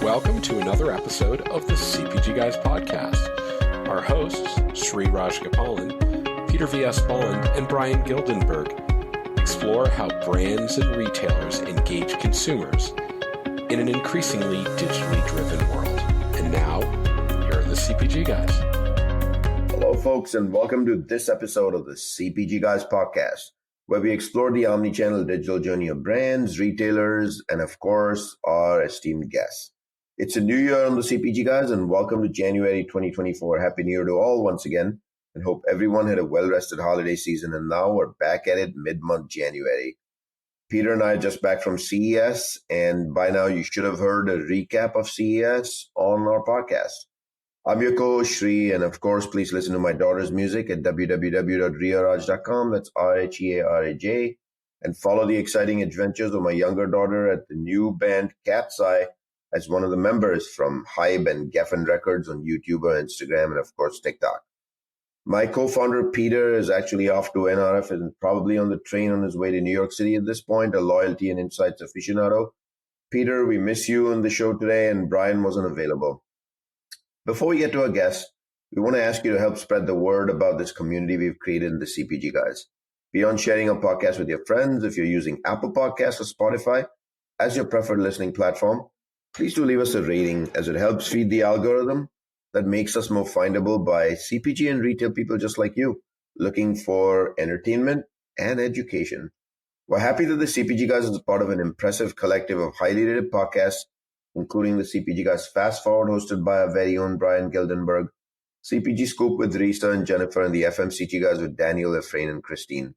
Welcome to another episode of the CPG Guys podcast. Our hosts, Sri Raj Gopalan, Peter V.S. Bond, and Brian Gildenberg explore how brands and retailers engage consumers in an increasingly digitally driven world. And now, here are the CPG Guys. Hello, folks, and welcome to this episode of the CPG Guys podcast, where we explore the omnichannel digital journey of brands, retailers, and of course, our esteemed guests. It's a new year on the CPG Guys, and welcome to January 2024. Happy New Year to all once again, and hope everyone had a well-rested holiday season, and now we're back at it mid-month January. Peter and I are just back from CES, and by now you should have heard a recap of CES on our podcast. I'm your co-host, Sri, and of course, please listen to my daughter's music at www.riaraj.com. That's R-H-E-A-R-A-J. And follow the exciting adventures of my younger daughter at the new band Cat's Eye as one of the members from Hybe and Geffen Records on YouTube or Instagram, and of course, TikTok. My co-founder, Peter, is actually off to NRF and probably on the train on his way to New York City at this point, a loyalty and insights aficionado. Peter, we miss you on the show today, and Brian wasn't available. Before we get to our guest, we want to ask you to help spread the word about this community we've created in the CPG Guys. Beyond sharing our podcast with your friends, if you're using Apple Podcasts or Spotify as your preferred listening platform, please do leave us a rating, as it helps feed the algorithm that makes us more findable by CPG and retail people just like you, looking for entertainment and education. We're happy that the CPG Guys is part of an impressive collective of highly rated podcasts, including the CPG Guys Fast Forward, hosted by our very own Brian Gildenberg, CPG Scoop with Risa and Jennifer, and the FMCG Guys with Daniel, Efrain, and Christine.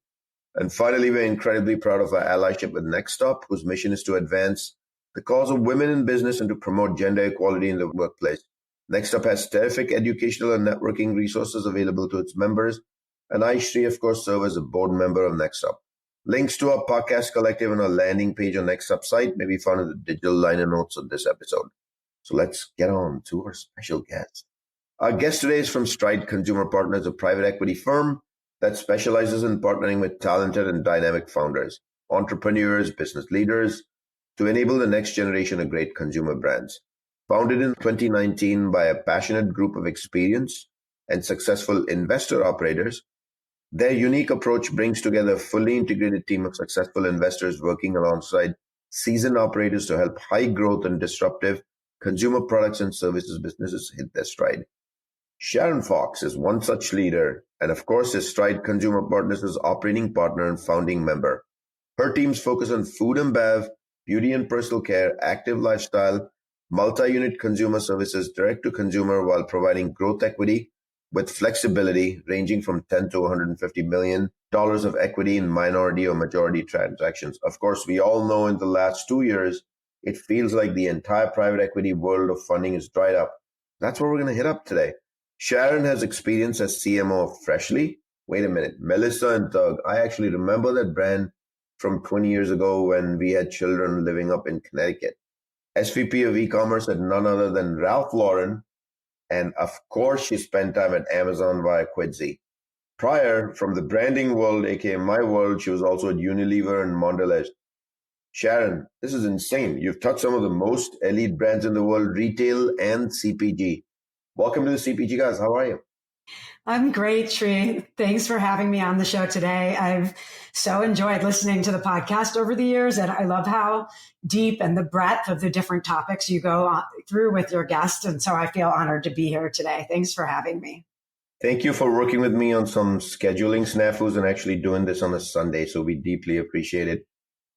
And finally, we're incredibly proud of our allyship with Next Stop, whose mission is to advance the cause of women in business and to promote gender equality in the workplace. Next Up has terrific educational and networking resources available to its members, and I, Sri, of course, serve as a board member of Next Up. Links to our podcast collective and our landing page on Next Up site may be found in the digital liner notes of this episode. So let's get on to our special guest. Our guest today is from Stride Consumer Partners, a private equity firm that specializes in partnering with talented and dynamic founders, entrepreneurs, business leaders, to enable the next generation of great consumer brands. Founded in 2019 by a passionate group of experienced and successful investor operators, their unique approach brings together a fully integrated team of successful investors working alongside seasoned operators to help high growth and disruptive consumer products and services businesses hit their stride. Sharon Fox is one such leader, and of course is Stride Consumer Partners' operating partner and founding member. Her teams focus on food and bev, beauty and personal care, active lifestyle, multi-unit consumer services direct to consumer, while providing growth equity with flexibility ranging from $10 to $150 million of equity in minority or majority transactions. Of course, we all know in the last 2 years, it feels like the entire private equity world of funding is dried up. That's what we're going to hit up today. Sharon has experience as CMO of Freshly. Wait a minute, Melissa and Doug. I actually remember that brand from 20 years ago when we had children living up in Connecticut. SVP of e-commerce at none other than Ralph Lauren. And of course, she spent time at Amazon via Quidsi. Prior, from the branding world, aka my world, she was also at Unilever and Mondelez. Sharon, this is insane. You've touched some of the most elite brands in the world, retail and CPG. Welcome to the CPG Guys. How are you? I'm great, Sri. Thanks for having me on the show today. I've so enjoyed listening to the podcast over the years, and I love how deep and the breadth of the different topics you go through with your guests. And so I feel honored to be here today. Thanks for having me. Thank you for working with me on some scheduling snafus and actually doing this on a Sunday. So we deeply appreciate it.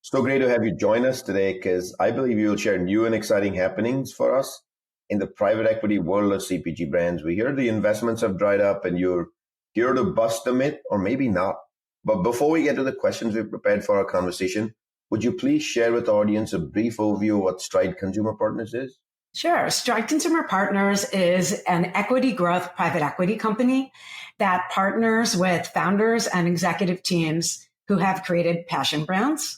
So great to have you join us today, because I believe you will share new and exciting happenings for us in the private equity world of CPG brands. We hear the investments have dried up and you're here to bust the myth, or maybe not. But before we get to the questions we've prepared for our conversation, would you please share with the audience a brief overview of what Stride Consumer Partners is? Sure. Stride Consumer Partners is an equity growth private equity company that partners with founders and executive teams who have created passion brands.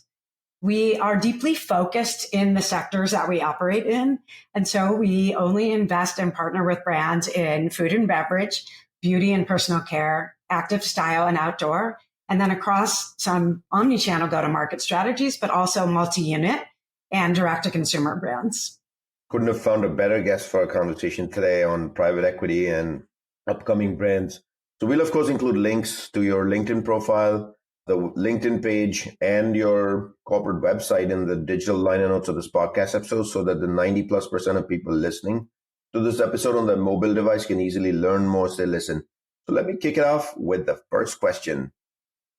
We are deeply focused in the sectors that we operate in. And so we only invest and partner with brands in food and beverage, beauty and personal care, active style and outdoor, and then across some omni-channel go-to-market strategies, but also multi-unit and direct-to-consumer brands. Couldn't have found a better guest for our conversation today on private equity and upcoming brands. So we'll, of course, include links to your LinkedIn profile, the LinkedIn page, and your corporate website in the digital liner notes of this podcast episode so that the 90+% of people listening to this episode on their mobile device can easily learn more as they listen. So let me kick it off with the first question.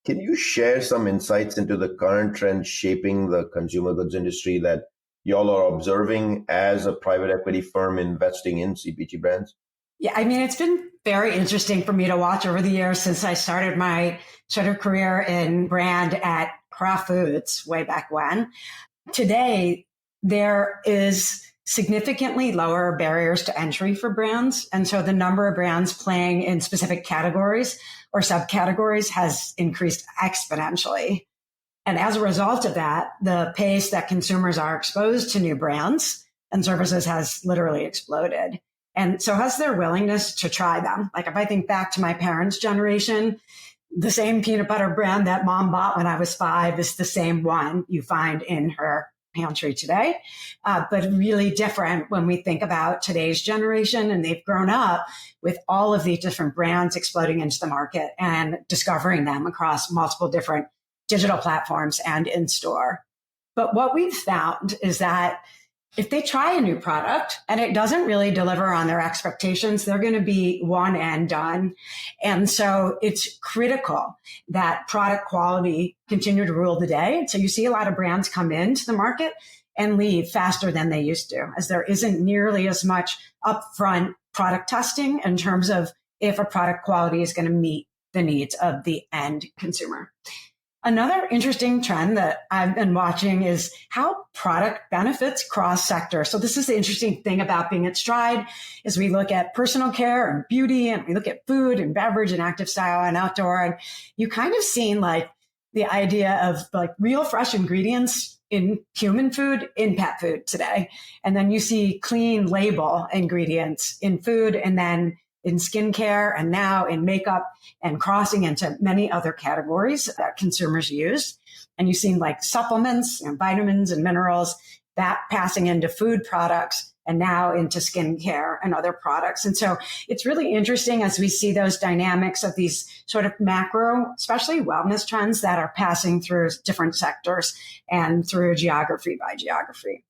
Can you share some insights into the current trends shaping the consumer goods industry that y'all are observing as a private equity firm investing in CPG brands? Yeah, I mean, it's been very interesting for me to watch over the years since I started my sort of career in brand at Kraft Foods way back when. Today, there is significantly lower barriers to entry for brands. And so the number of brands playing in specific categories or subcategories has increased exponentially. And as a result of that, the pace that consumers are exposed to new brands and services has literally exploded. And so has their willingness to try them. Like if I think back to my parents' generation, the same peanut butter brand that mom bought when I was 5 is the same one you find in her pantry today, but really different when we think about today's generation. And they've grown up with all of these different brands exploding into the market and discovering them across multiple different digital platforms and in store. But what we've found is that if they try a new product and it doesn't really deliver on their expectations, they're going to be one and done. And so it's critical that product quality continue to rule the day. So you see a lot of brands come into the market and leave faster than they used to, as there isn't nearly as much upfront product testing in terms of if a product quality is going to meet the needs of the end consumer. Another interesting trend that I've been watching is how product benefits cross sector. So this is the interesting thing about being at Stride is we look at personal care and beauty, and we look at food and beverage and active style and outdoor. And you kind of seen like the idea of like real fresh ingredients in human food, in pet food today. And then you see clean label ingredients in food, and then in skincare, and now in makeup, and crossing into many other categories that consumers use. And you've seen like supplements and vitamins and minerals, that passing into food products and now into skincare and other products. And so it's really interesting as we see those dynamics of these sort of macro, especially wellness trends that are passing through different sectors and through geography by geography.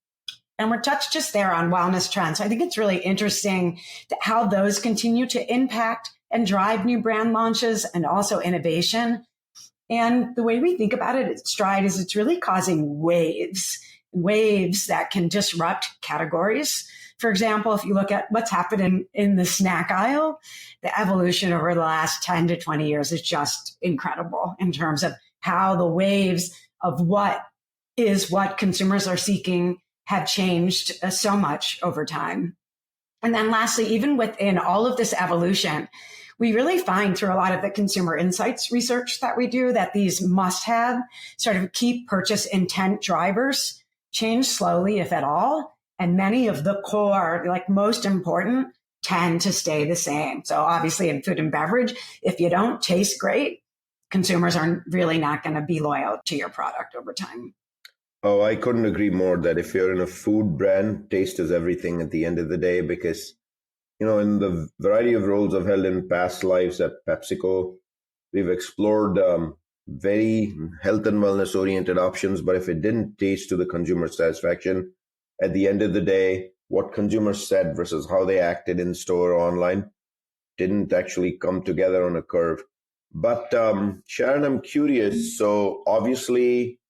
And we're touched just there on wellness trends. I think it's really interesting how those continue to impact and drive new brand launches and also innovation. And the way we think about it at Stride is it's really causing waves that can disrupt categories. For example, if you look at what's happening in the snack aisle, the evolution over the last 10 to 20 years is just incredible in terms of how the waves of what consumers are seeking have changed so much over time. And then lastly, even within all of this evolution, we really find through a lot of the consumer insights research that we do that these must-have sort of key purchase intent drivers change slowly, if at all. And many of the core, like most important, tend to stay the same. So obviously in food and beverage, if you don't taste great, consumers are really not going to be loyal to your product over time. Oh, I couldn't agree more that if you're in a food brand, taste is everything at the end of the day, because, you know, in the variety of roles I've held in past lives at PepsiCo, we've explored very health and wellness oriented options. But if it didn't taste to the consumer satisfaction, at the end of the day, what consumers said versus how they acted in store or online didn't actually come together on a curve. But Sharon, I'm curious. So obviously,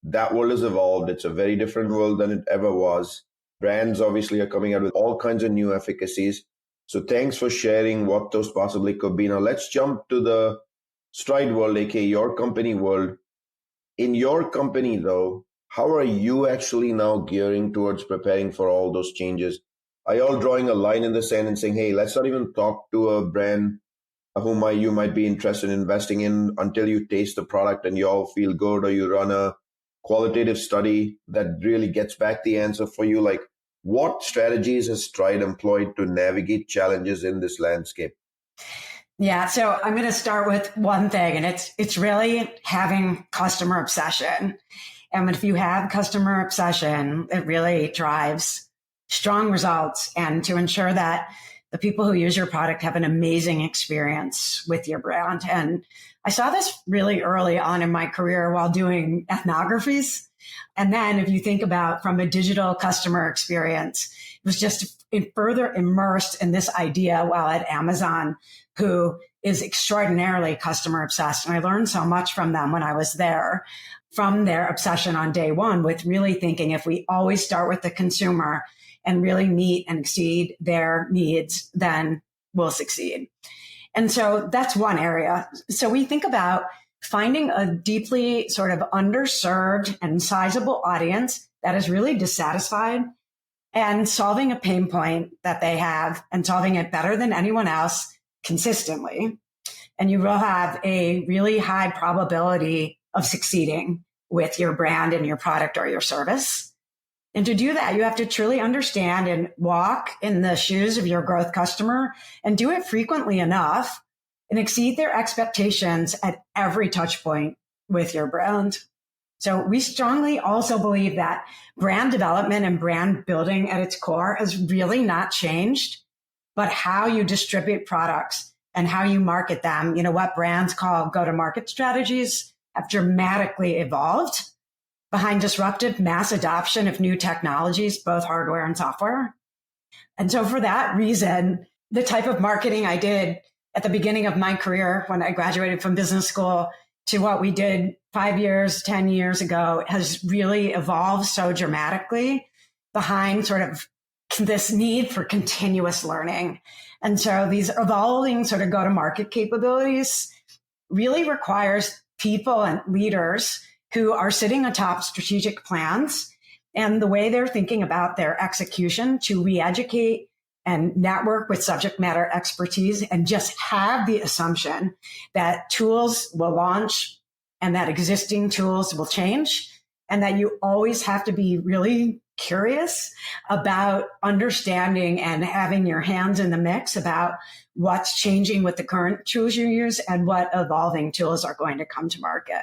that world has evolved. It's a very different world than it ever was. Brands obviously are coming out with all kinds of new efficacies. So thanks for sharing what those possibly could be. Now let's jump to the Stride world, aka your company world. In your company though, how are you actually now gearing towards preparing for all those changes? Are you all drawing a line in the sand and saying, hey, let's not even talk to a brand whom you might be interested in investing in until you taste the product and you all feel good, or you run a qualitative study that really gets back the answer for you? Like, what strategies has Stride employed to navigate challenges in this landscape? Yeah, so I'm going to start with one thing, and it's really having customer obsession. And if you have customer obsession, it really drives strong results and to ensure that the people who use your product have an amazing experience with your brand. And I saw this really early on in my career while doing ethnographies. And then if you think about from a digital customer experience, it was just further immersed in this idea while at Amazon, who is extraordinarily customer obsessed. And I learned so much from them when I was there, from their obsession on day one with really thinking if we always start with the consumer and really meet and exceed their needs, then we'll succeed. And so that's one area. So we think about finding a deeply sort of underserved and sizable audience that is really dissatisfied and solving a pain point that they have and solving it better than anyone else consistently. And you will have a really high probability of succeeding with your brand and your product or your service. And to do that, you have to truly understand and walk in the shoes of your growth customer and do it frequently enough and exceed their expectations at every touch point with your brand. So we strongly also believe that brand development and brand building at its core has really not changed, but how you distribute products and how you market them, what brands call go-to-market strategies have dramatically evolved behind disruptive mass adoption of new technologies, both hardware and software. And so for that reason, the type of marketing I did at the beginning of my career when I graduated from business school to what we did 5 years, 10 years ago has really evolved so dramatically behind sort of this need for continuous learning. And so these evolving sort of go-to-market capabilities really requires people and leaders who are sitting atop strategic plans and the way they're thinking about their execution to re-educate and network with subject matter expertise and just have the assumption that tools will launch and that existing tools will change and that you always have to be really curious about understanding and having your hands in the mix about what's changing with the current tools you use and what evolving tools are going to come to market.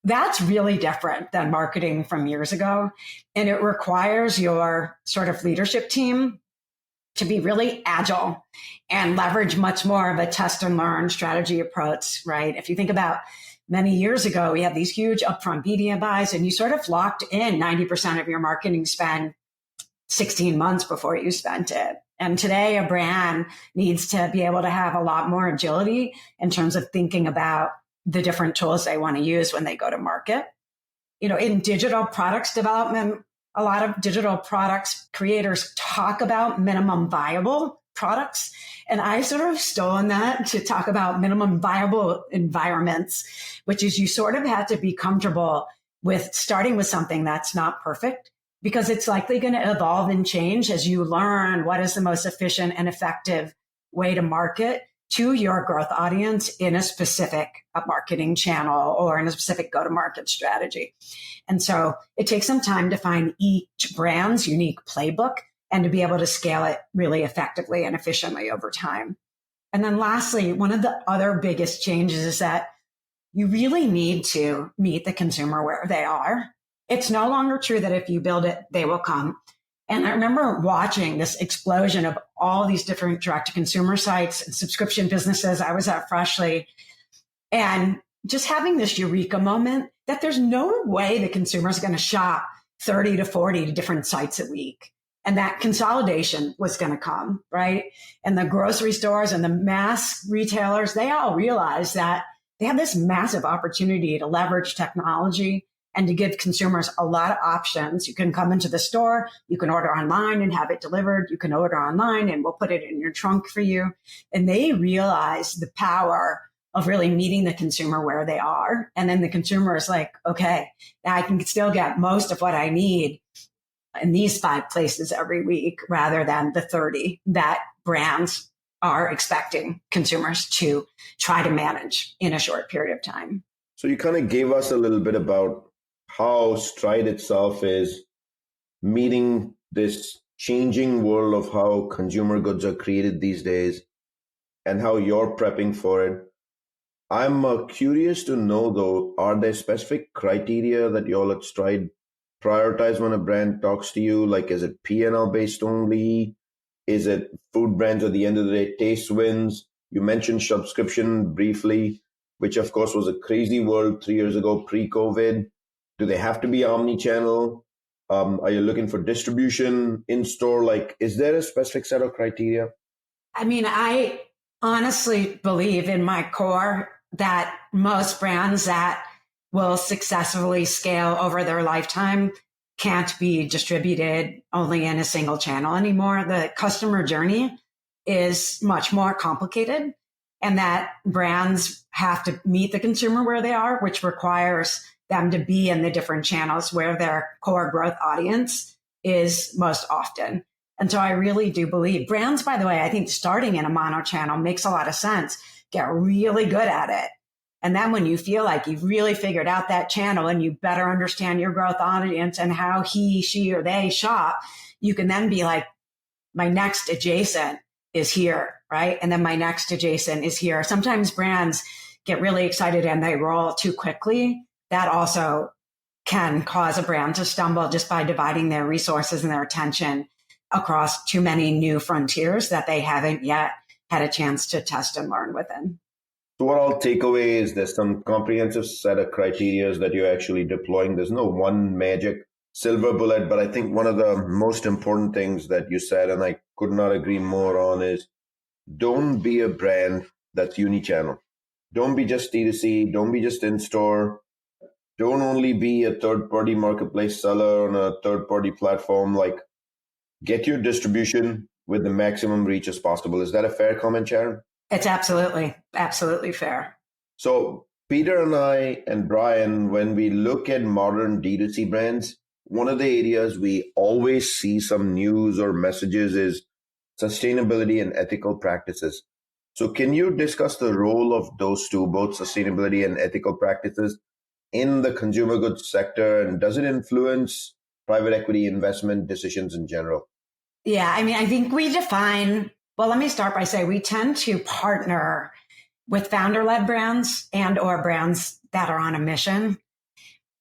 That's really different than marketing from years ago. And it requires your sort of leadership team to be really agile and leverage much more of a test and learn strategy approach, right? If you think about many years ago, we had these huge upfront media buys and you sort of locked in 90% of your marketing spend 16 months before you spent it. And today a brand needs to be able to have a lot more agility in terms of thinking about the different tools they want to use when they go to market. In digital products development, a lot of digital products creators talk about minimum viable products. And I sort of stolen that to talk about minimum viable environments, which is you sort of have to be comfortable with starting with something that's not perfect because it's likely going to evolve and change as you learn what is the most efficient and effective way to market to your growth audience in a specific marketing channel or in a specific go-to-market strategy. And so it takes some time to find each brand's unique playbook and to be able to scale it really effectively and efficiently over time. And then lastly, one of the other biggest changes is that you really need to meet the consumer where they are. It's no longer true that if you build it, they will come. And I remember watching this explosion of all these different direct-to-consumer sites and subscription businesses. I was at Freshly and just having this eureka moment that there's no way the consumer is going to shop 30 to 40 different sites a week. And that consolidation was going to come, right? And the grocery stores and the mass retailers, they all realized that they have this massive opportunity to leverage technology and to give consumers a lot of options. You can come into the store, you can order online and have it delivered. You can order online and we'll put it in your trunk for you. And they realize the power of really meeting the consumer where they are. And then the consumer is like, okay, now I can still get most of what I need in these 5 places every week rather than the 30 that brands are expecting consumers to try to manage in a short period of time. So you kind of gave us a little bit about how Stride itself is meeting this changing world of how consumer goods are created these days and how you're prepping for it. I'm curious to know, though, are there specific criteria that you all at Stride prioritize when a brand talks to you? Like, is it P&L based only? Is it food brands at the end of the day, taste wins? You mentioned subscription briefly, which of course was a crazy world 3 years ago, pre-COVID. Do they have to be omni-channel? Are you looking for distribution in store? Like, is there a specific set of criteria? I mean, I honestly believe in my core that most brands that will successfully scale over their lifetime can't be distributed only in a single channel anymore. The customer journey is much more complicated, and that brands have to meet the consumer where they are, which requires them to be in the different channels where their core growth audience is most often. And so I really do believe brands, by the way, I think starting in a mono channel makes a lot of sense. Get really good at it. And then when you feel like you've really figured out that channel and you better understand your growth audience and how he, she, or they shop, you can then be like, my next adjacent is here, right? And then my next adjacent is here. Sometimes brands get really excited and they roll too quickly. That also can cause a brand to stumble just by dividing their resources and their attention across too many new frontiers that they haven't yet had a chance to test and learn within. So what I'll take away is there's some comprehensive set of criteria that you're actually deploying. There's no one magic silver bullet, but I think one of the most important things that you said, and I could not agree more on, is don't be a brand that's unichannel. Don't be just D2C. Don't be just in-store. Don't only be a third-party marketplace seller on a third-party platform. Like, get your distribution with the maximum reach as possible. Is that a fair comment, Sharon? It's absolutely fair. So Peter and I and Brian, when we look at modern D2C brands, one of the areas we always see some news or messages is sustainability and ethical practices. So can you discuss the role of those two, both sustainability and ethical practices, in the consumer goods sector? And does it influence private equity investment decisions in general? Yeah, I mean, I think we define, well, let me start by saying we tend to partner with founder-led brands and or brands that are on a mission.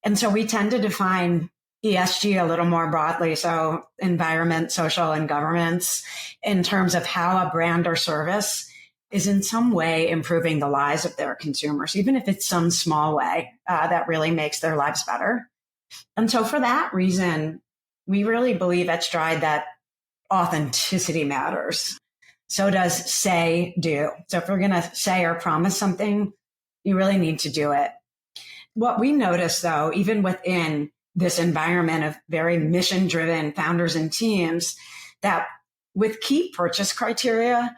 And so we tend to define ESG a little more broadly. So environment, social, and governance in terms of how a brand or service is in some way improving the lives of their consumers, even if it's some small way that really makes their lives better. And so for that reason, we really believe at Stride that authenticity matters. So does say, do. So if we're going to say or promise something, you really need to do it. What we notice, though, even within this environment of very mission-driven founders and teams, that with key purchase criteria,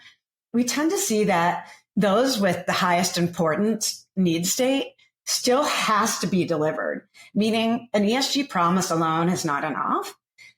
we tend to see that those with the highest importance need state still has to be delivered, meaning an ESG promise alone is not enough.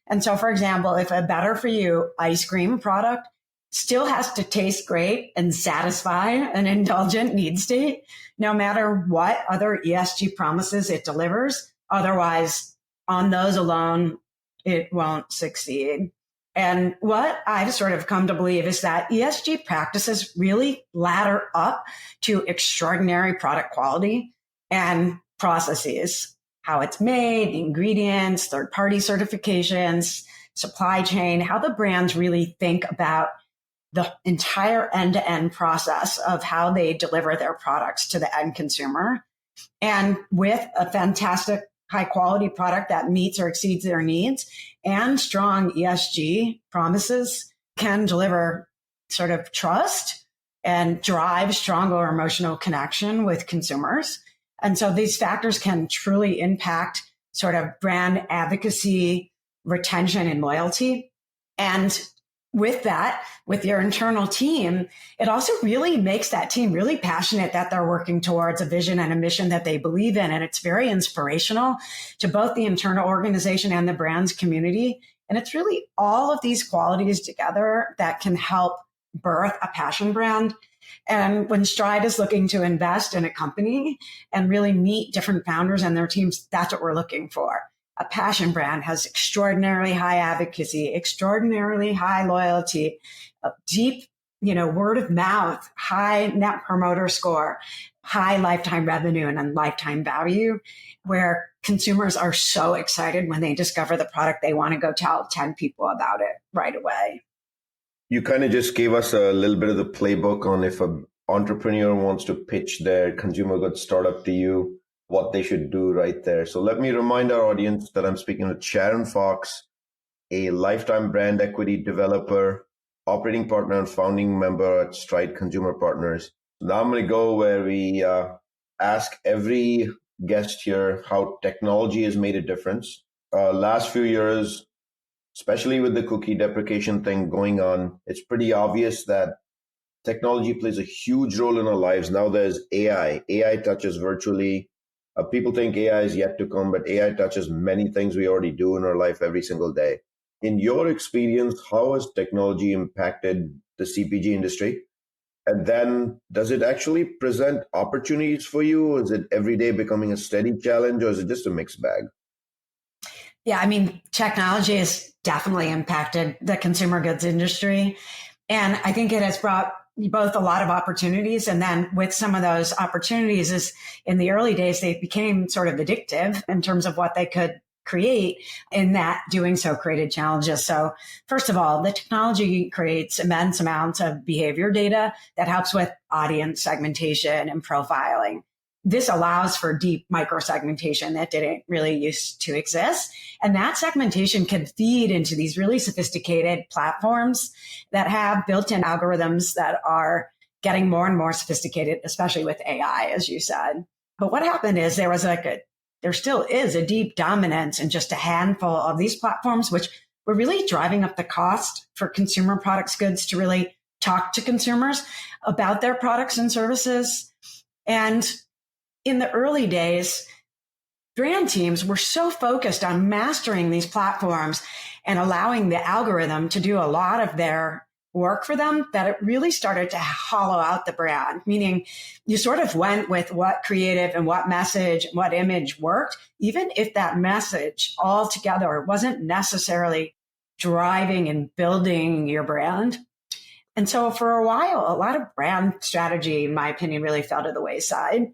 And so, for example, if a better for you ice cream product still has to taste great and satisfy an indulgent need state, no matter what other ESG promises it delivers, otherwise on those alone, it won't succeed. And what I've sort of come to believe is that ESG practices really ladder up to extraordinary product quality and processes. How it's made, the ingredients, third-party certifications, supply chain, how the brands really think about the entire end-to-end process of how they deliver their products to the end consumer. And with a fantastic high-quality product that meets or exceeds their needs and strong ESG promises can deliver sort of trust and drive stronger emotional connection with consumers. And so these factors can truly impact sort of brand advocacy, retention, and loyalty. And with that, with your internal team, it also really makes that team really passionate that they're working towards a vision and a mission that they believe in. And it's very inspirational to both the internal organization and the brand's community. And it's really all of these qualities together that can help birth a passion brand. And when Stride is looking to invest in a company and really meet different founders and their teams, that's what we're looking for. A passion brand has extraordinarily high advocacy, extraordinarily high loyalty, a deep word of mouth, high net promoter score, high lifetime revenue and lifetime value, where consumers are so excited when they discover the product, they want to go tell 10 people about it right away. You kind of just gave us a little bit of the playbook on if an entrepreneur wants to pitch their consumer goods startup to you, what they should do right there. So let me remind our audience that I'm speaking with Sharon Fox, a lifetime brand equity developer, operating partner and founding member at Stride Consumer Partners. Now I'm going to go where we ask every guest here how technology has made a difference. Last few years, especially with the cookie deprecation thing going on, it's pretty obvious that technology plays a huge role in our lives. Now there's AI. AI touches virtually. People think AI is yet to come, but AI touches many things we already do in our life every single day. In your experience, how has technology impacted the CPG industry? And then does it actually present opportunities for you? Is it every day becoming a steady challenge, or is it just a mixed bag? Yeah, I mean, technology has definitely impacted the consumer goods industry. And I think it has brought both a lot of opportunities. And then with some of those opportunities is in the early days, they became sort of addictive in terms of what they could create, in that doing so created challenges. So first of all, the technology creates immense amounts of behavior data that helps with audience segmentation and profiling. This allows for deep microsegmentation that didn't really used to exist. And that segmentation can feed into these really sophisticated platforms that have built-in algorithms that are getting more and more sophisticated, especially with AI, as you said. But what happened is there still is a deep dominance in just a handful of these platforms, which were really driving up the cost for consumer products goods to really talk to consumers about their products and services. And in the early days, brand teams were so focused on mastering these platforms and allowing the algorithm to do a lot of their work for them that it really started to hollow out the brand, meaning you sort of went with what creative and what message, what image worked, even if that message altogether wasn't necessarily driving and building your brand. And so for a while, a lot of brand strategy, in my opinion, really fell to the wayside.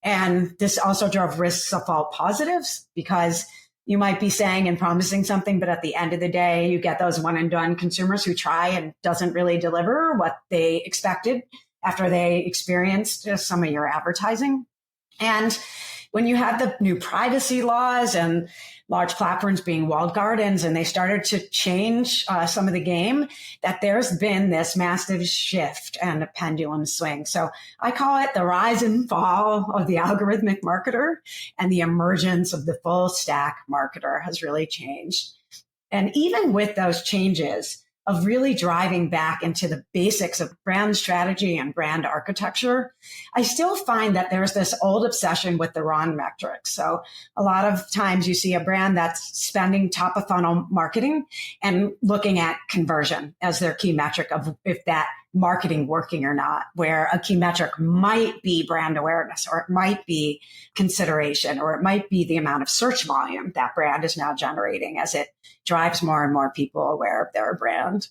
And this also drove risks of false positives, because you might be saying and promising something, but at the end of the day, you get those one and done consumers who try and doesn't really deliver what they expected after they experienced some of your advertising. And when you had the new privacy laws and large platforms being walled gardens, and they started to change some of the game, that there's been this massive shift and a pendulum swing. So I call it the rise and fall of the algorithmic marketer, and the emergence of the full stack marketer has really changed. And even with those changes of really driving back into the basics of brand strategy and brand architecture, I still find that there's this old obsession with the wrong metrics. So a lot of times you see a brand that's spending top of funnel marketing and looking at conversion as their key metric of if that marketing working or not, where a key metric might be brand awareness, or it might be consideration, or it might be the amount of search volume that brand is now generating as it drives more and more people aware of their brand.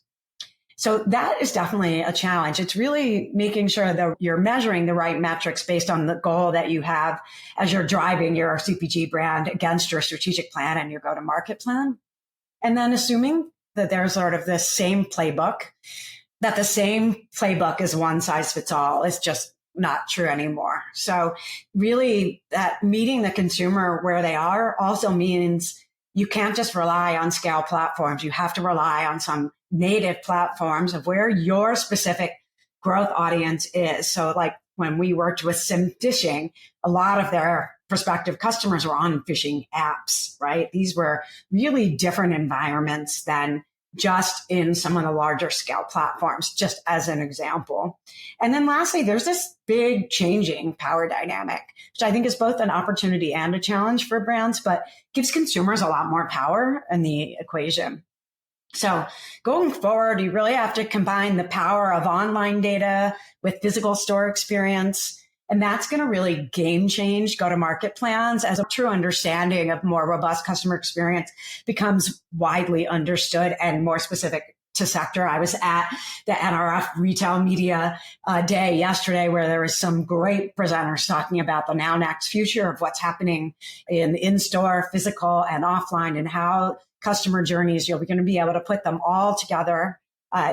So that is definitely a challenge. It's really making sure that you're measuring the right metrics based on the goal that you have as you're driving your CPG brand against your strategic plan and your go-to-market plan. And then assuming that there's sort of this same playbook, that the same playbook is one size fits all is just not true anymore. So really that meeting the consumer where they are also means you can't just rely on scale platforms. You have to rely on some native platforms of where your specific growth audience is. So like when we worked with Sim Dishing, a lot of their prospective customers were on fishing apps, right? These were really different environments than just in some of the larger scale platforms, just as an example. And then lastly, there's this big changing power dynamic, which I think is both an opportunity and a challenge for brands, but gives consumers a lot more power in the equation. So going forward, you really have to combine the power of online data with physical store experience. And that's going to really game change go-to-market plans as a true understanding of more robust customer experience becomes widely understood and more specific to sector. I was at the NRF Retail Media Day yesterday, where there was some great presenters talking about the now next future of what's happening in-store, physical and offline, and how customer journeys, you're going to be able to put them all together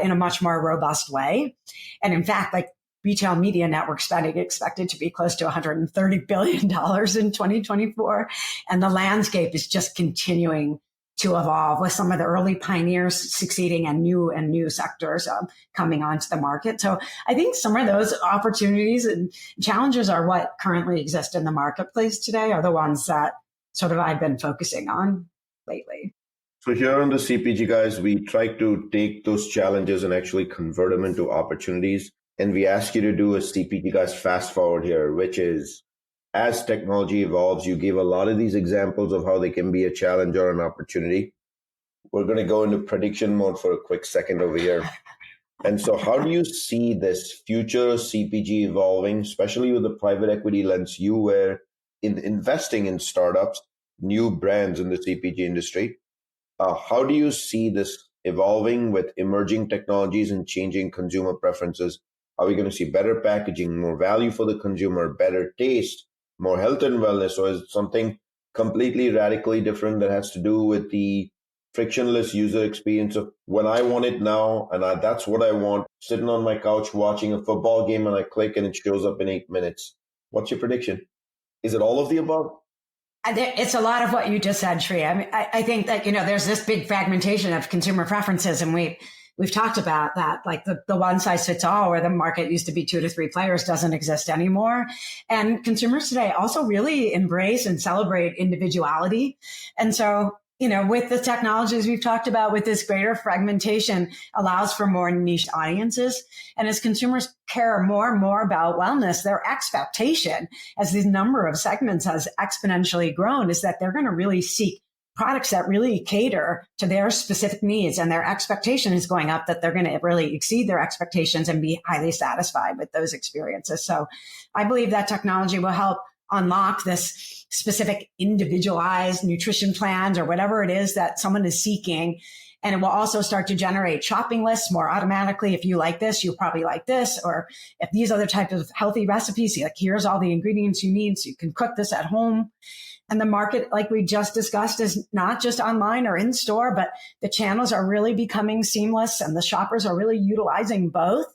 in a much more robust way. And in fact, like retail media network spending expected to be close to $130 billion in 2024. And the landscape is just continuing to evolve with some of the early pioneers succeeding and new sectors coming onto the market. So I think some of those opportunities and challenges are what currently exist in the marketplace today are the ones that sort of I've been focusing on lately. So here on the CPG Guys, we try to take those challenges and actually convert them into opportunities. And we ask you to do a CPG Guys fast forward here, which is as technology evolves, you give a lot of these examples of how they can be a challenge or an opportunity. We're going to go into prediction mode for a quick second over here. And so how do you see this future CPG evolving, especially with the private equity lens you wear in investing in startups, new brands in the CPG industry? How do you see this evolving with emerging technologies and changing consumer preferences? Are we going to see better packaging, more value for the consumer, better taste, more health and wellness, or is it something completely radically different that has to do with the frictionless user experience of when I want it now, and that's what I want, sitting on my couch watching a football game and I click and it shows up in 8 minutes? What's your prediction? Is it all of the above? It's a lot of what you just said, Sri. I mean, I think that, there's this big fragmentation of consumer preferences, and we've talked about that, like the one size fits all, where the market used to be 2 to 3 players doesn't exist anymore. And consumers today also really embrace and celebrate individuality. And so, with the technologies we've talked about, with this greater fragmentation allows for more niche audiences. And as consumers care more and more about wellness, their expectation as the number of segments has exponentially grown is that they're going to really seek products that really cater to their specific needs, and their expectation is going up that they're going to really exceed their expectations and be highly satisfied with those experiences. So I believe that technology will help unlock this specific individualized nutrition plans or whatever it is that someone is seeking. And it will also start to generate shopping lists more automatically. If you like this, you'll probably like this. Or if these other types of healthy recipes, like here's all the ingredients you need so you can cook this at home. And the market, like we just discussed, is not just online or in store, but the channels are really becoming seamless and the shoppers are really utilizing both.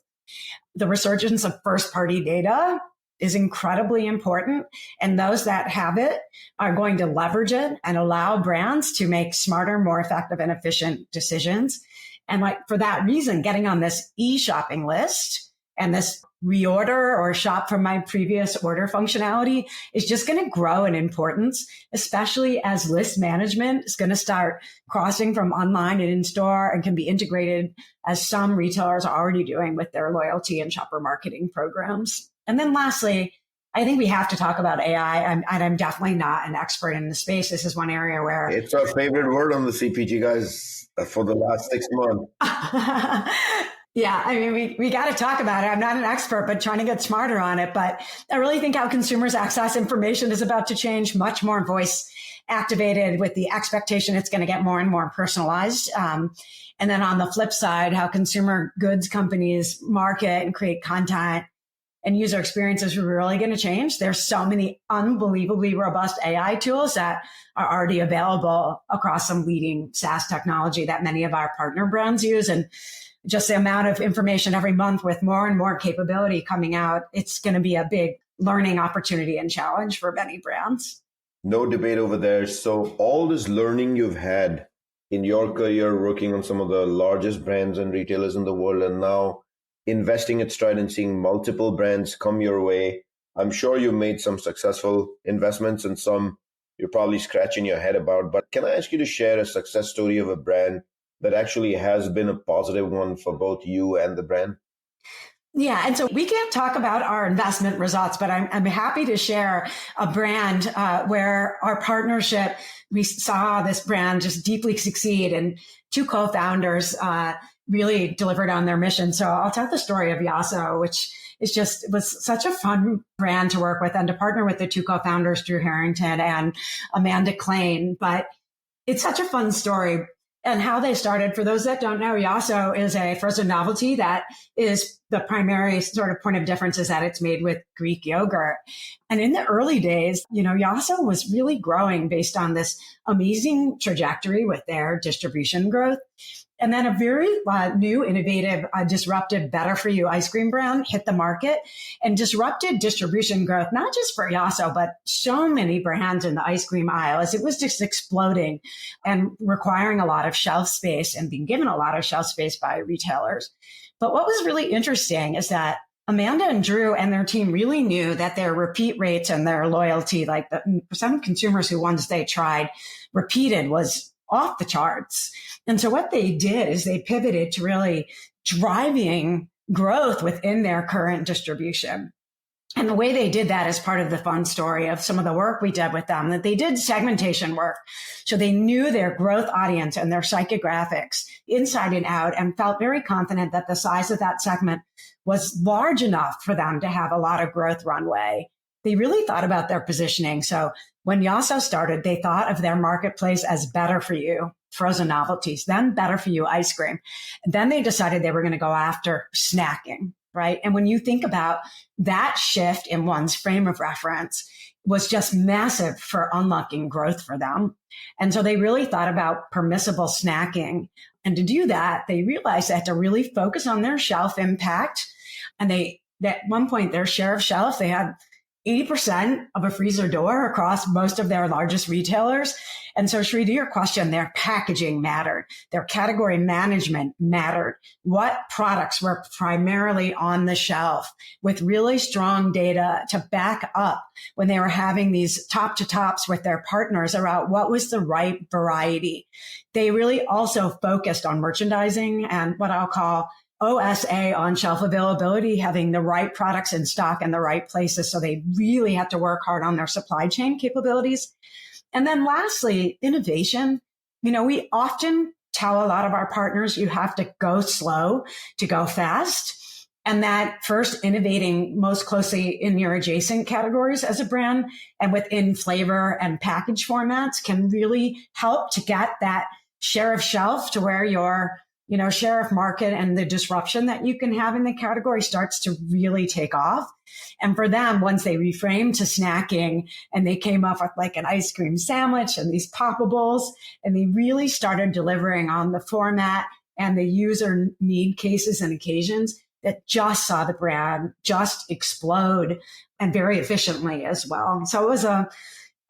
The resurgence of first-party data is incredibly important. And those that have it are going to leverage it and allow brands to make smarter, more effective and efficient decisions. And like for that reason, getting on this e-shopping list and this reorder or shop from my previous order functionality is just going to grow in importance, especially as list management is going to start crossing from online and in-store and can be integrated, as some retailers are already doing with their loyalty and shopper marketing programs. And then lastly, I think we have to talk about AI. I'm definitely not an expert in the space. This is one area where it's our favorite word on the CPG Guys for the last 6 months. Yeah, I mean, we got to talk about it. I'm not an expert, but trying to get smarter on it. But I really think how consumers access information is about to change, much more voice activated, with the expectation it's going to get more and more personalized. And then on the flip side, how consumer goods companies market and create content and user experiences are really going to change. There's so many unbelievably robust AI tools that are already available across some leading SaaS technology that many of our partner brands use. And just the amount of information every month with more and more capability coming out, it's going to be a big learning opportunity and challenge for many brands. No debate over there. So all this learning you've had in your career working on some of the largest brands and retailers in the world, and now investing at Stride and seeing multiple brands come your way, I'm sure you made some successful investments and some you're probably scratching your head about. But can I ask you to share a success story of a brand that actually has been a positive one for both you and the brand? Yeah. And so we can't talk about our investment results, but I'm happy to share a brand where our partnership, we saw this brand just deeply succeed, and 2 co-founders really delivered on their mission. So I'll tell the story of Yasso, which was such a fun brand to work with and to partner with the 2 co-founders, Drew Harrington and Amanda Klein. But it's such a fun story. And how they started, for those that don't know, Yasso is a frozen novelty that is the primary sort of point of difference is that it's made with Greek yogurt. And in the early days, Yasso was really growing based on this amazing trajectory with their distribution growth. And then a very new, innovative, disruptive, better for you ice cream brand hit the market and disrupted distribution growth, not just for Yasso, but so many brands in the ice cream aisle as it was just exploding and requiring a lot of shelf space and being given a lot of shelf space by retailers. But what was really interesting is that Amanda and Drew and their team really knew that their repeat rates and their loyalty, like the percent of consumers who once they tried repeated, was off the charts. And so what they did is they pivoted to really driving growth within their current distribution. And the way they did that is part of the fun story of some of the work we did with them, that they did segmentation work. So they knew their growth audience and their psychographics inside and out and felt very confident that the size of that segment was large enough for them to have a lot of growth runway. They really thought about their positioning. So when Yasso started, they thought of their marketplace as better for you, frozen novelties, then better for you ice cream. And then they decided they were going to go after snacking, right? And when you think about that shift in one's frame of reference was just massive for unlocking growth for them. And so they really thought about permissible snacking. And to do that, they realized they had to really focus on their shelf impact. And at one point, their share of shelf, they had 80% of a freezer door across most of their largest retailers. And so, Shri, to your question, their packaging mattered. Their category management mattered. What products were primarily on the shelf with really strong data to back up when they were having these top to tops with their partners about what was the right variety. They really also focused on merchandising and what I'll call OSA, on shelf availability, having the right products in stock in the right places. So they really had to work hard on their supply chain capabilities. And then lastly, innovation. We often tell a lot of our partners, you have to go slow to go fast. And that first innovating most closely in your adjacent categories as a brand and within flavor and package formats can really help to get that share of shelf to where your share of market and the disruption that you can have in the category starts to really take off. And for them, once they reframed to snacking and they came up with like an ice cream sandwich and these poppables, and they really started delivering on the format and the user need cases and occasions that just saw the brand just explode, and very efficiently as well. So it was a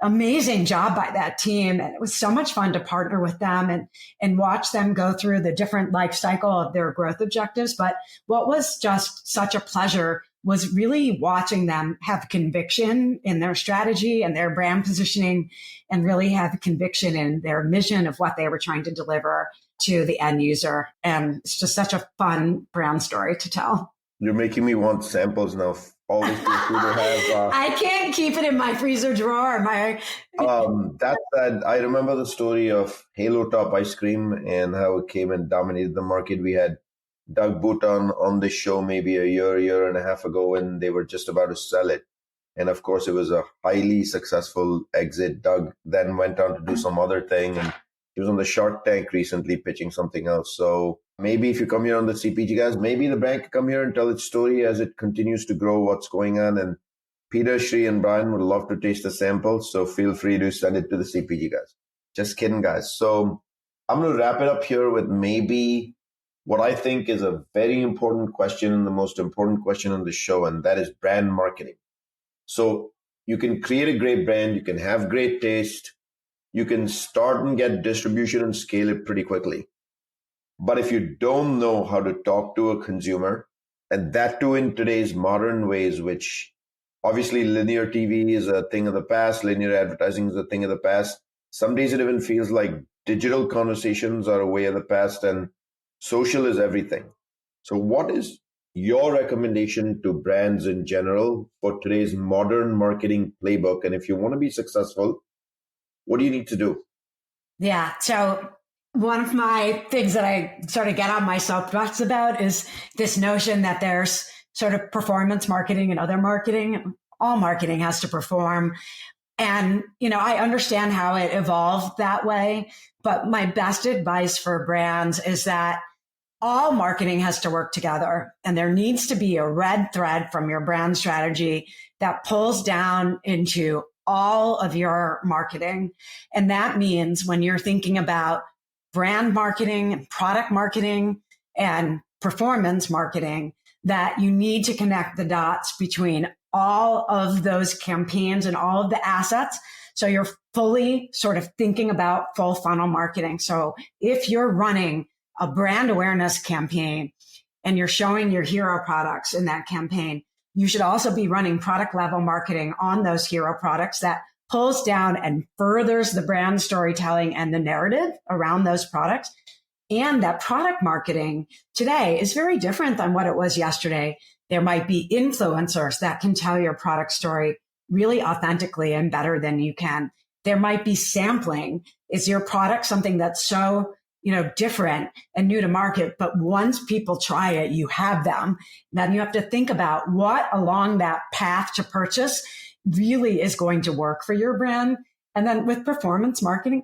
amazing job by that team. And it was so much fun to partner with them and watch them go through the different life cycle of their growth objectives. But what was just such a pleasure was really watching them have conviction in their strategy and their brand positioning, and really have conviction in their mission of what they were trying to deliver to the end user. And it's just such a fun brand story to tell. You're making me want samples now. All these people have. I can't keep it in my freezer drawer. That said, I remember the story of Halo Top ice cream and how it came and dominated the market. We had Doug Bouton on the show maybe a year and a half ago, and they were just about to sell it. And of course, it was a highly successful exit. Doug then went on to do some other thing, and he was on the Shark Tank recently pitching something else. So maybe if you come here on the CPG Guys, maybe the brand can come here and tell its story as it continues to grow, what's going on. And Peter, Shri, and Brian would love to taste the sample. So feel free to send it to the CPG Guys. Just kidding, guys. So I'm going to wrap it up here with maybe what I think is a very important question and the most important question on the show, and that is brand marketing. So you can create a great brand. You can have great taste. You can start and get distribution and scale it pretty quickly. But if you don't know how to talk to a consumer, and that too in today's modern ways, which obviously linear TV is a thing of the past, linear advertising is a thing of the past. Some days it even feels like digital conversations are a way of the past, and social is everything. So what is your recommendation to brands in general for today's modern marketing playbook? And if you want to be successful, what do you need to do? Yeah. So one of my things that I sort of get on my soapbox about is this notion that there's sort of performance marketing and other marketing. All marketing has to perform. And, I understand how it evolved that way, but my best advice for brands is that all marketing has to work together, and there needs to be a red thread from your brand strategy that pulls down into all of your marketing. And that means when you're thinking about brand marketing and product marketing and performance marketing, that you need to connect the dots between all of those campaigns and all of the assets. So you're fully sort of thinking about full funnel marketing. So if you're running a brand awareness campaign and you're showing your hero products in that campaign, you should also be running product level marketing on those hero products that pulls down and furthers the brand storytelling and the narrative around those products. And that product marketing today is very different than what it was yesterday. There might be influencers that can tell your product story really authentically and better than you can. There might be sampling. Is your product something that's so different and new to market, but once people try it, you have them. Then you have to think about what along that path to purchase really is going to work for your brand. And then with performance marketing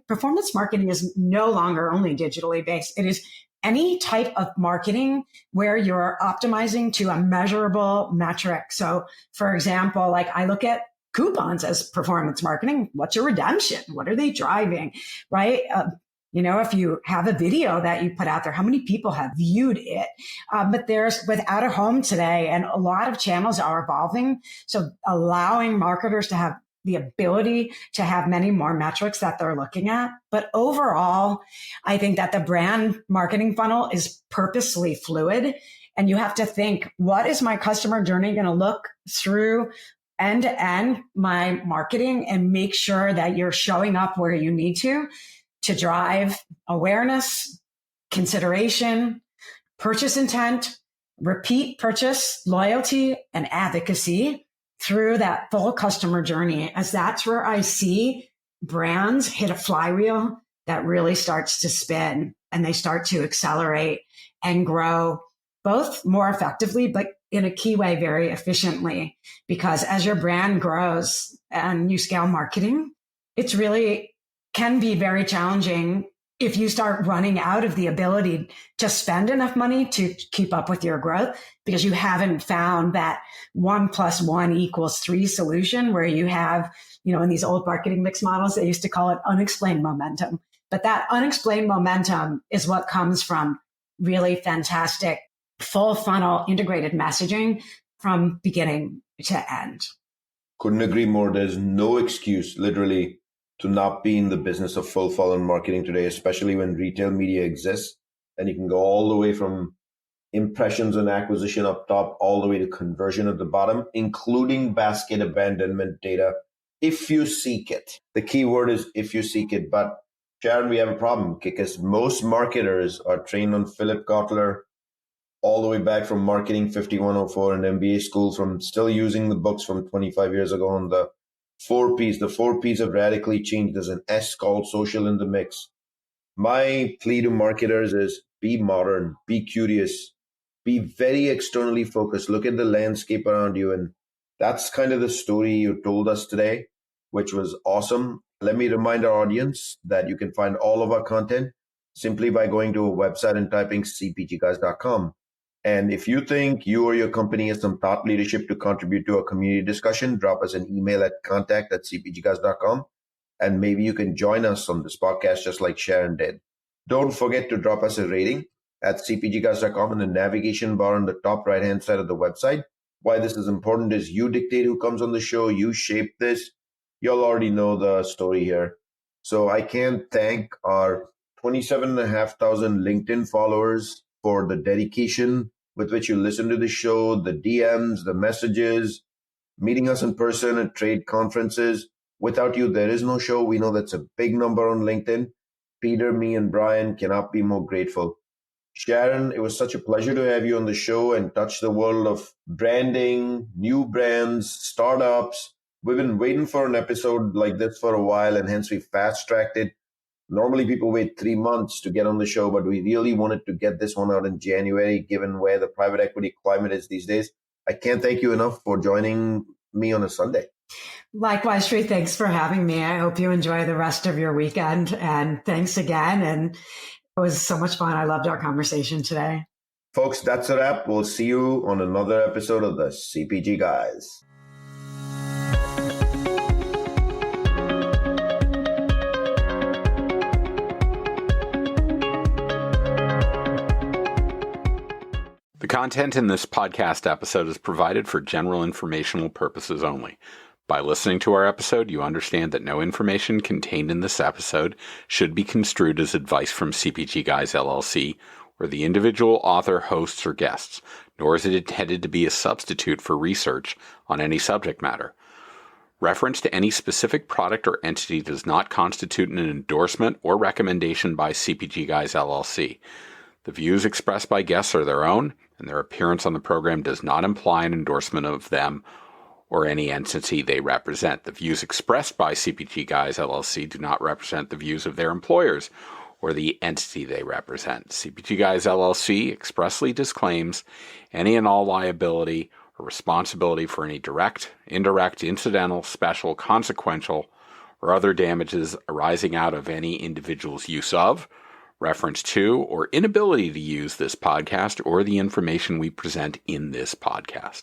is no longer only digitally based. It is any type of marketing where you're optimizing to a measurable metric. So for example, like I look at coupons as performance marketing. What's your redemption? What are they driving? Right? If you have a video that you put out there, how many people have viewed it? But there's with out of home today, and a lot of channels are evolving. So allowing marketers to have the ability to have many more metrics that they're looking at. But overall, I think that the brand marketing funnel is purposely fluid. And you have to think, what is my customer journey going to look through end to end my marketing, and make sure that you're showing up where you need to drive awareness, consideration, purchase intent, repeat purchase, loyalty, and advocacy through that full customer journey, as that's where I see brands hit a flywheel that really starts to spin, and they start to accelerate and grow both more effectively, but in a key way, very efficiently. Because as your brand grows and you scale marketing, it's really can be very challenging if you start running out of the ability to spend enough money to keep up with your growth, because you haven't found that 1 + 1 = 3 solution where you have, in these old marketing mix models, they used to call it unexplained momentum. But that unexplained momentum is what comes from really fantastic full funnel integrated messaging from beginning to end. Couldn't agree more. There's no excuse, literally, to not be in the business of full funnel marketing today, especially when retail media exists, and you can go all the way from impressions and acquisition up top, all the way to conversion at the bottom, including basket abandonment data, if you seek it. The key word is if you seek it. But Sharon, we have a problem because most marketers are trained on Philip Kotler all the way back from Marketing 5104 and MBA school, from still using the books from 25 years ago on the 4 Ps. The 4 Ps have radically changed. There's an S called social in the mix. My plea to marketers is be modern, be curious, be very externally focused. Look at the landscape around you. And that's kind of the story you told us today, which was awesome. Let me remind our audience that you can find all of our content simply by going to a website and typing cpgguys.com. And if you think you or your company has some thought leadership to contribute to a community discussion, drop us an email at contact@cpgguys.com. And maybe you can join us on this podcast just like Sharon did. Don't forget to drop us a rating at cpgguys.com in the navigation bar on the top right-hand side of the website. Why this is important is you dictate who comes on the show. You shape this. You'll already know the story here. So I can't thank our 27,500 LinkedIn followers for the dedication with which you listen to the show, the DMs, the messages, meeting us in person at trade conferences. Without you, there is no show. We know that's a big number on LinkedIn. Peter, me, and Brian cannot be more grateful. Sharon, it was such a pleasure to have you on the show and touch the world of branding, new brands, startups. We've been waiting for an episode like this for a while, and hence we fast-tracked it. Normally people wait 3 months to get on the show, but we really wanted to get this one out in January, given where the private equity climate is these days. I can't thank you enough for joining me on a Sunday. Likewise, Sri, thanks for having me. I hope you enjoy the rest of your weekend. And thanks again. And it was so much fun. I loved our conversation today. Folks, that's a wrap. We'll see you on another episode of the CPG Guys. The content in this podcast episode is provided for general informational purposes only. By listening to our episode, you understand that no information contained in this episode should be construed as advice from CPG Guys LLC or the individual author, hosts, or guests, nor is it intended to be a substitute for research on any subject matter. Reference to any specific product or entity does not constitute an endorsement or recommendation by CPG Guys LLC. The views expressed by guests are their own, and their appearance on the program does not imply an endorsement of them or any entity they represent. The views expressed by CPG Guys LLC do not represent the views of their employers or the entity they represent. CPG Guys LLC expressly disclaims any and all liability or responsibility for any direct, indirect, incidental, special, consequential, or other damages arising out of any individual's use of, reference to, or inability to use this podcast or the information we present in this podcast.